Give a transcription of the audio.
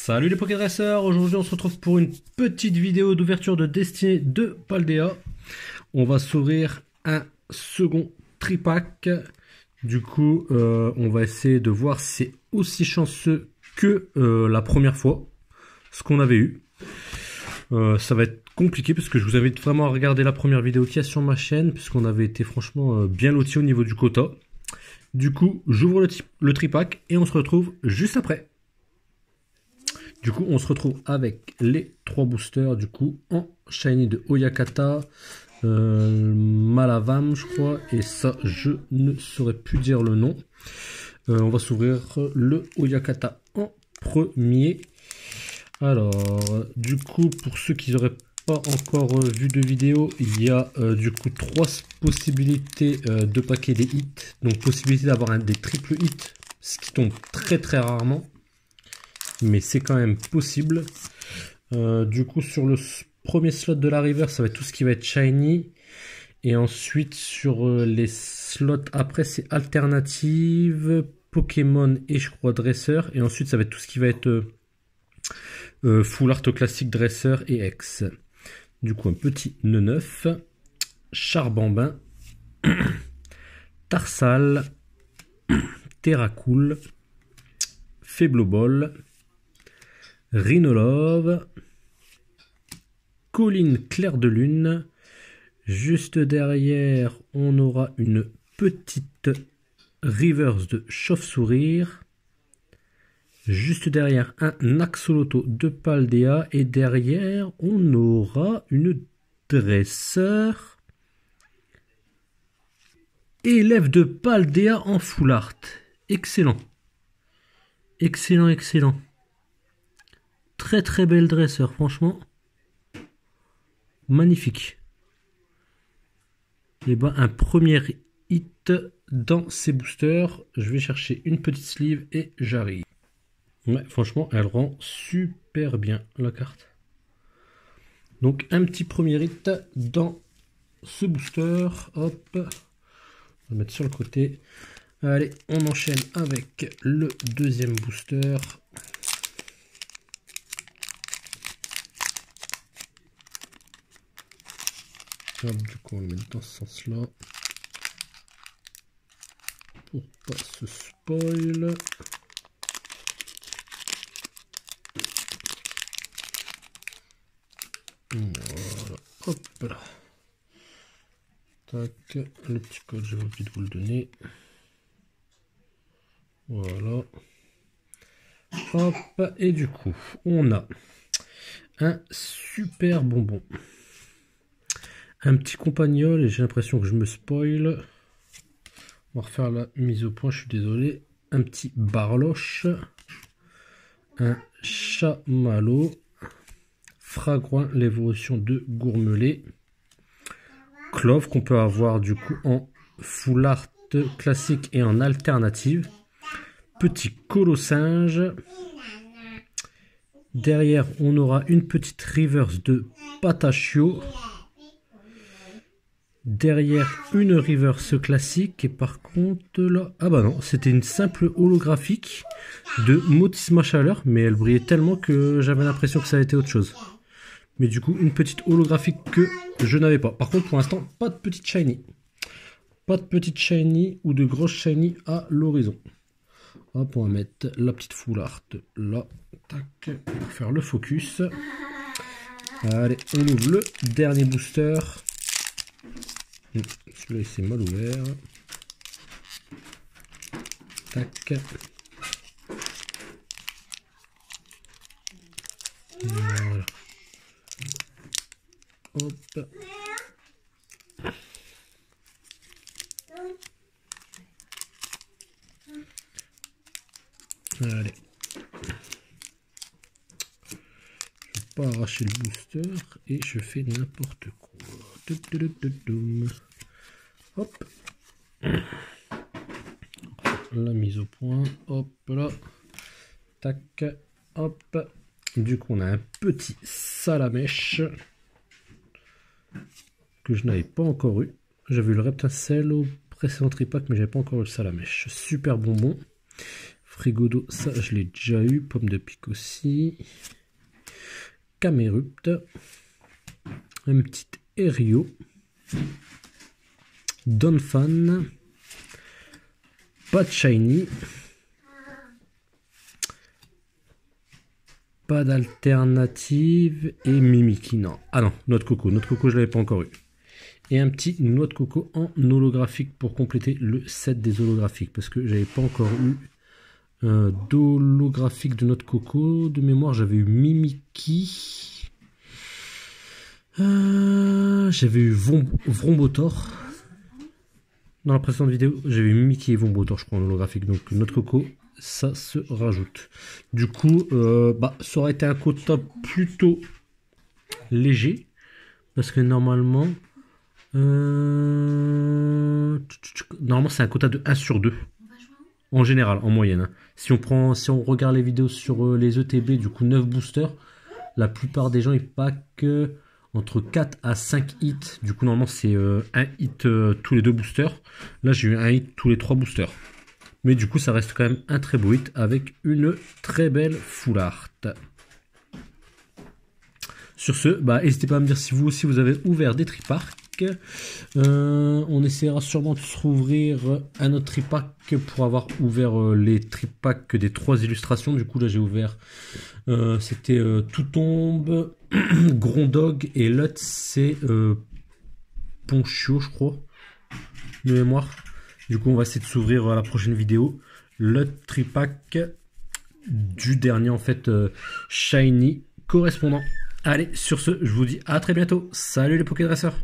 Salut les Pokédresseurs, aujourd'hui on se retrouve pour une petite vidéo d'ouverture de Destinée de Paldea. On va s'ouvrir un second tripack. Du coup, on va essayer de voir si c'est aussi chanceux que la première fois, ce qu'on avait eu. Ça va être compliqué parce que je vous invite vraiment à regarder la première vidéo qu'il y a sur ma chaîne, puisqu'on avait été franchement bien lotis au niveau du quota. Du coup, j'ouvre le tripack et on se retrouve juste après. Du coup, on se retrouve avec les 3 boosters du coup en shiny de Oyakata, Malavam, je crois, et ça, je ne saurais plus dire le nom. On va s'ouvrir le Oyakata en premier. Alors, du coup, pour ceux qui n'auraient pas encore vu de vidéo, il y a du coup 3 possibilités de paquet des hits. Donc, possibilité d'avoir des triple hits, ce qui tombe très très rarement. Mais c'est quand même possible. Du coup, sur le premier slot de la river, ça va être tout ce qui va être shiny. Et ensuite, sur les slots après, c'est alternative, Pokémon et je crois dresseur. Et ensuite, ça va être tout ce qui va être full art classique, dresseur et ex. Du coup, un petit nœud 9, Charbambin, Tarsal, Terracool, Faiblobol, Rhinolove, Colline Clair de Lune. Juste derrière, on aura une petite reverse de Chauve-Sourire. Juste derrière, un Axoloto de Paldea. Et derrière, on aura une dresseur. Élève de Paldea en full art. Excellent. Excellent, excellent. Très très belle dresseur, franchement. Magnifique. Et ben un premier hit dans ces boosters. Je vais chercher une petite sleeve et j'arrive. Ouais, franchement, elle rend super bien la carte. Donc un petit premier hit dans ce booster. Hop. On va le mettre sur le côté. Allez, on enchaîne avec le deuxième booster. Hop, du coup on le met dans ce sens là pour pas se spoil. Voilà, hop là. Tac, le petit code j'ai oublié de vous le donner. Voilà. Hop, et du coup on a un super bonbon. Un petit compagnol et j'ai l'impression que je me spoil. On va refaire la mise au point, je suis désolé. Un petit Barloche. Un Chamallow. Fragouin, l'évolution de Gourmelet. Clove qu'on peut avoir du coup en full art classique et en alternative. Petit Colossinge. Derrière on aura une petite reverse de Patachio. Derrière une reverse classique et par contre là, ah bah non, c'était une simple holographique de Motisma Chaleur, mais elle brillait tellement que j'avais l'impression que ça a été autre chose. Mais du coup une petite holographique que je n'avais pas. Par contre pour l'instant pas de petite shiny. Pas de petite shiny ou de grosse shiny à l'horizon. Hop, on va mettre la petite full art là, tac, pour faire le focus. Allez, on ouvre le dernier booster. Celui-là il s'est mal ouvert. Tac. Voilà. Hop. Allez. Je vais pas arracher le booster et je fais n'importe quoi. Hop. La mise au point. Hop là. Tac. Hop. Du coup, on a un petit Salamèche que je n'avais pas encore eu. J'avais eu le Reptacell au précédent tripack, mais j'avais pas encore eu le Salamèche. Super bonbon. Frigodo, ça je l'ai déjà eu. Pomme de pique aussi. Camerupt. Un petit Erio. Donphan. Pas de Shiny. Pas d'alternative. Et Mimikyu, non. Ah non, noix de coco. Noix de coco, je l'avais pas encore eu. Et un petit noix de coco en holographique pour compléter le set des holographiques. Parce que j'avais pas encore eu d'holographique de noix de coco. De mémoire, j'avais eu Mimikyu. J'avais eu Vrombotor. Dans la précédente vidéo, j'avais eu Mimikyu et Vrombotor, je crois, en holographique. Donc noix de coco, ça se rajoute. Du coup, ça aurait été un quota plutôt léger. Parce que normalement... Normalement c'est un quota de 1 sur 2 en général, en moyenne, hein. Si on regarde les vidéos sur les ETB, du coup 9 boosters, la plupart des gens ils packent entre 4 à 5 hits. Du coup normalement c'est un hit tous les 2 boosters. Là j'ai eu un hit tous les 3 boosters, mais du coup ça reste quand même un très beau hit avec une très belle full art. Sur ce, n'hésitez pas à me dire si vous aussi vous avez ouvert des triparks. On essaiera sûrement de se rouvrir un autre tripack pour avoir ouvert les tripacks des 3 illustrations. Du coup là j'ai ouvert c'était Tout Tombe, Grondog et l'autre c'est Ponchio, je crois, de mémoire. Du coup on va essayer de s'ouvrir à la prochaine vidéo le tripack du dernier en fait Shiny correspondant. Allez, sur ce, je vous dis à très bientôt. Salut les Pokédresseurs.